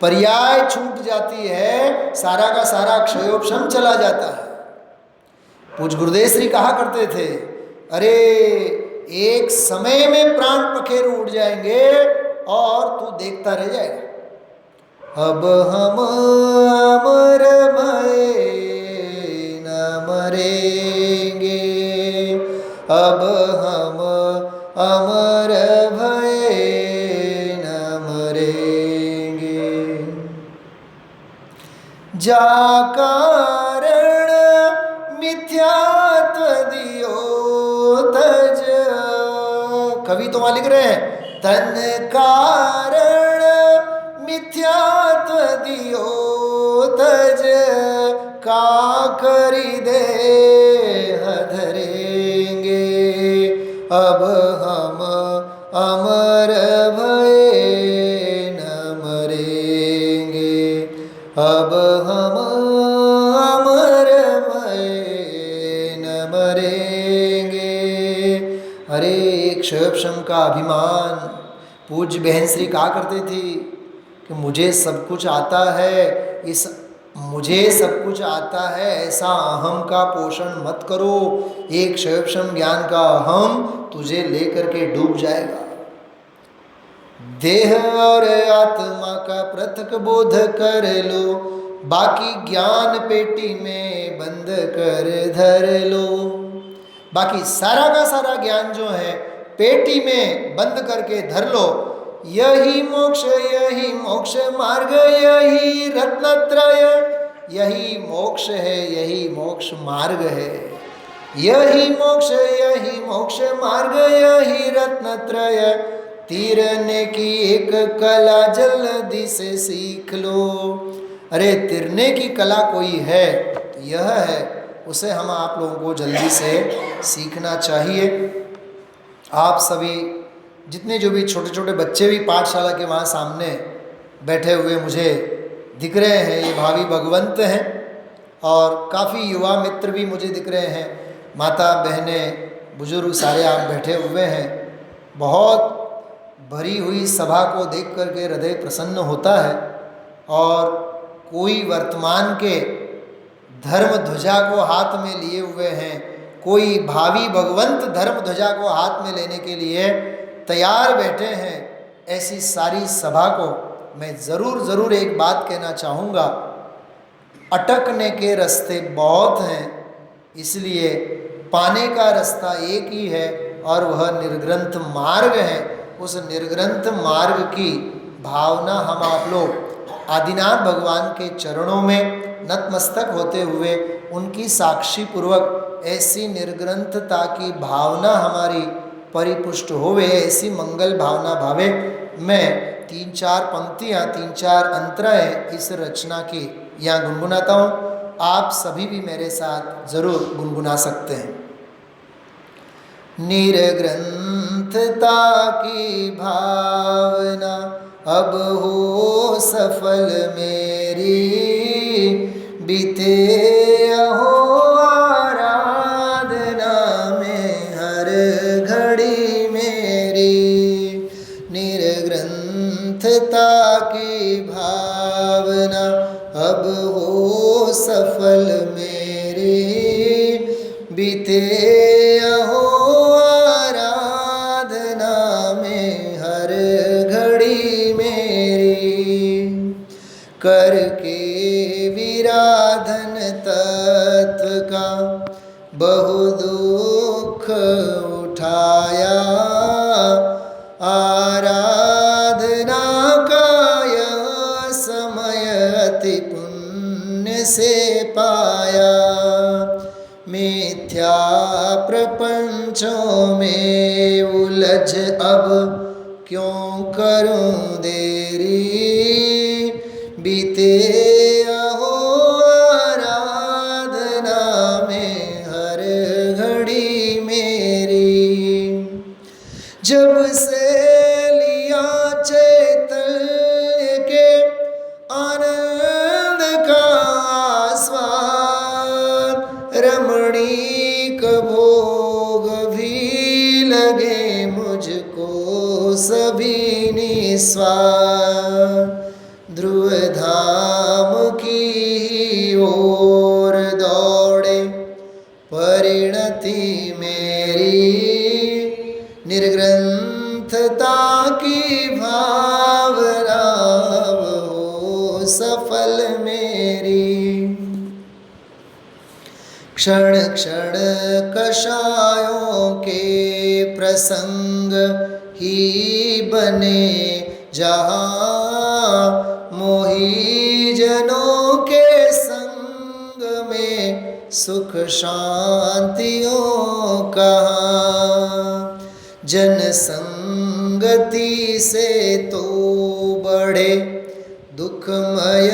पर्याय छूट जाती है, सारा का सारा क्षयोपशम चला जाता है। पूज्य गुरुदेव श्री कहा करते थे, अरे एक समय में प्राण पखेरु उड़ जाएंगे और तू देखता रह जाएगा। अब हम अमर भये न मरेंगे, अब हम अमर भये न मरेंगे। जा कारण मिथ्यात्व दियो तज, कवि तो वहां लिख रहे हैं, तन कारण मिथ्यात्व दियो तज, का करी दे धरेंगे। अब हम अमर भये न मरेंगे, अब हम अमर भये न मरेंगे। अरे एक क्षयोपशम का अभिमान। पूज्य बहन श्री कहा करते थी कि मुझे सब कुछ आता है, इस मुझे सब कुछ आता है ऐसा अहम का पोषण मत करो। एक क्षयोपशम ज्ञान का अहम तुझे लेकर के डूब जाएगा। देह और आत्मा का पृथक बोध कर लो, बाकी ज्ञान पेटी में बंद कर धर लो। बाकी सारा का सारा ज्ञान जो है पेटी में बंद करके धर लो। यही मोक्ष मार्ग, यही रत्नत्रय, यही मोक्ष है, यही मोक्ष मार्ग है। यही मोक्ष मार्ग, यही रत्नत्रय, तीरने की एक कला जल्दी से सीख लो। अरे तिरने की कला कोई है तो यह है, उसे हम आप लोगों को जल्दी से सीखना चाहिए। आप सभी जितने जो भी छोटे छोटे बच्चे भी पाठशाला के वहाँ सामने बैठे हुए मुझे दिख रहे हैं, ये भावी भगवंत हैं। और काफ़ी युवा मित्र भी मुझे दिख रहे हैं, माता बहनें बुजुर्ग सारे आप बैठे हुए हैं। बहुत भरी हुई सभा को देख करके हृदय प्रसन्न होता है। और कोई वर्तमान के धर्म ध्वजा को हाथ में लिए हुए हैं, कोई भावी भगवंत धर्म ध्वजा को हाथ में लेने के लिए तैयार बैठे हैं। ऐसी सारी सभा को मैं ज़रूर एक बात कहना चाहूँगा, अटकने के रास्ते बहुत हैं, इसलिए पाने का रास्ता एक ही है और वह निर्ग्रंथ मार्ग है। उस निर्ग्रंथ मार्ग की भावना हम आप लोग आदिनाथ भगवान के चरणों में नतमस्तक होते हुए उनकी साक्षी पूर्वक ऐसी निर्ग्रंथता की भावना हमारी परिपुष्ट होवे, ऐसी मंगल भावना भावे। मैं 3-4 पंक्तियाँ 3-4 अंतराएँ इस रचना की यहाँ गुनगुनाता हूँ। आप सभी भी मेरे साथ ज़रूर गुनगुना सकते हैं। निर्ग्रंथता की भावना अब हो सफल मेरी, बीते अहो आराधना में हर घड़ी मेरी। निर्ग्रंथता की भावना अब हो सफल मेरी, बीते अहो आराधना में हर घड़ी मेरी। करके विराधन तत्व का बहु दुख उठाया, आराधना का यह समय अति पुण्य से पाया। मिथ्या प्रपंचों में उलझ अब क्यों करूं देरी, बीते अहो आराधना में हर घड़ी मेरी। ध्रुव धाम की ओर दौड़े। परिणति मेरी निर्ग्रंथता की भावना हो सफल मेरी। क्षण क्षण कषायों के प्रसंग ही बने जहाँ मोही जनों के संग में सुख शांतियों कहाँ। जन संगति से तो बढ़े दुखमय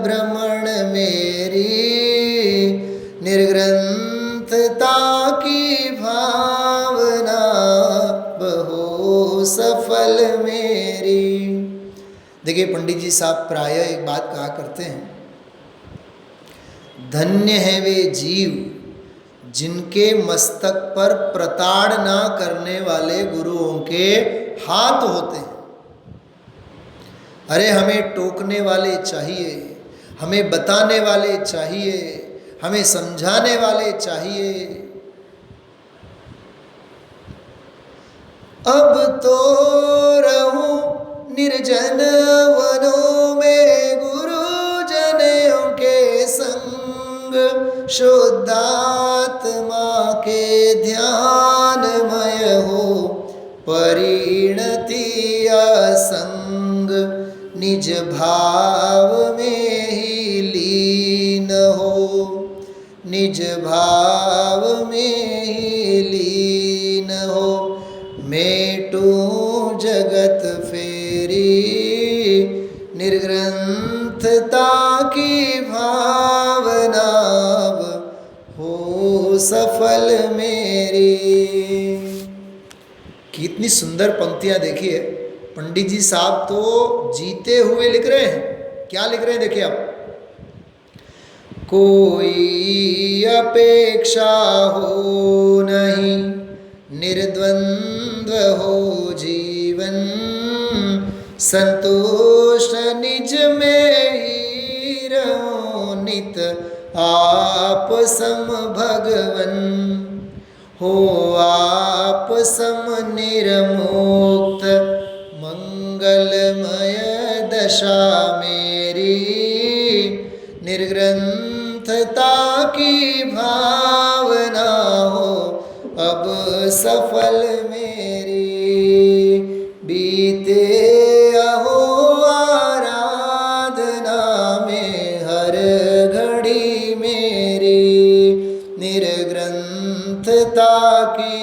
भ्रमण मेरी। निर्ग्रंथता की भावना बहु सफल मेरी। देखिए पंडित जी साहब प्रायः एक बात कहा करते हैं, धन्य है वे जीव जिनके मस्तक पर प्रताड़ना करने वाले गुरुओं के हाथ होते हैं। अरे हमें टोकने वाले चाहिए, हमें बताने वाले चाहिए, हमें समझाने वाले चाहिए। अब तो रहूं निर्जन वनों में गुरुजनों के संग। शुद्धात्मा के ध्यानमय हो परिणति असंग। निज भाव में ही लीन हो, निज भाव में ही लीन हो। मेटूं जगत फेरी निर्ग्रंथता की भावना हो सफल मेरी। कितनी सुंदर पंक्तियां देखिए, पंडित जी साहब तो जीते हुए लिख रहे हैं। क्या लिख रहे हैं देखिए आप, कोई अपेक्षा हो नहीं, निर्द्वंद्व हो जीवन। संतोष निज में ही रहो नित आप सम भगवन। हो आप सम निर्मुक्त मंगलमय दशा मेरी। निर्ग्रंथता की भावना हो अब सफल मेरी। बीते अहो आराधना में हर घड़ी मेरी। निर्ग्रंथता की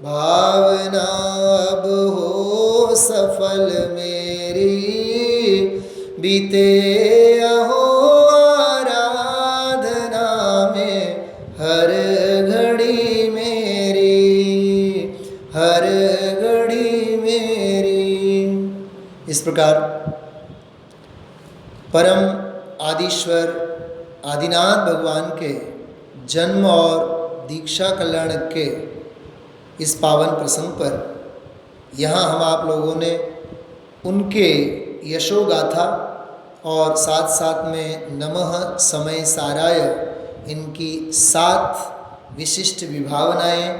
भावना अब हो सफल मेरी। बीते अहो आराधना में हर घड़ी मेरी, हर घड़ी मेरी। इस प्रकार परम आदिश्वर आदिनाथ भगवान के जन्म और दीक्षा कल्याण के इस पावन प्रसंग पर यहाँ हम आप लोगों ने उनके यशोगाथा और साथ साथ में नमः समय साराय इनकी 7 विशिष्ट विभावनाएं,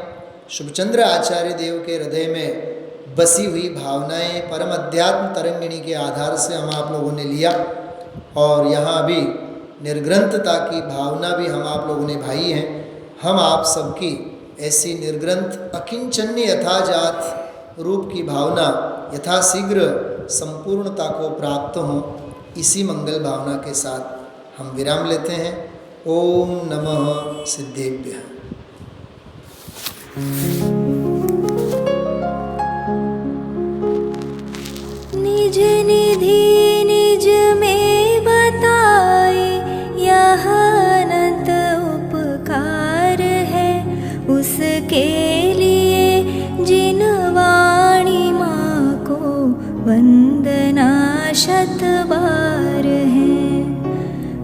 शुभचंद्र आचार्य देव के हृदय में बसी हुई भावनाएं परम अध्यात्म तरंगिणी के आधार से हम आप लोगों ने लिया। और यहाँ अभी निर्ग्रंथता की भावना भी हम आप लोगों ने भाई हैं। हम आप सबकी ऐसी निर्ग्रंथ अकिंचन्य यथाजात रूप की भावना यथाशीघ्र संपूर्णता को प्राप्त हों, इसी मंगल भावना के साथ हम विराम लेते हैं। ओम नमः सिद्धेभ्यः। निज निधि निज में बताए यह अनंत उपकार है, उसके लिए जिन वाणी माँ को वंदना शत बार है,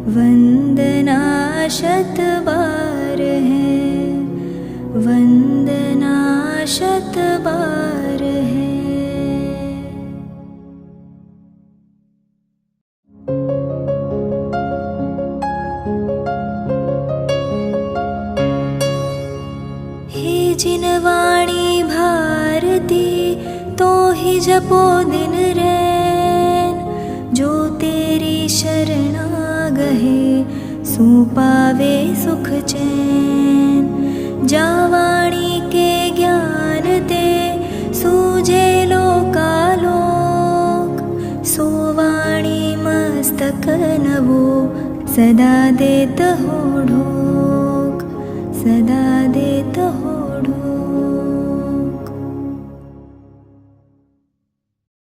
वंदना शत बार है, वंदना शत बार है। जपो दिन रैन, जो तेरी शरणा गहे सो पावे सुख चैन। जावाणी के ज्ञान ते सूझे लोकालोक, सोवाणी मस्तक नवो सदा देत हो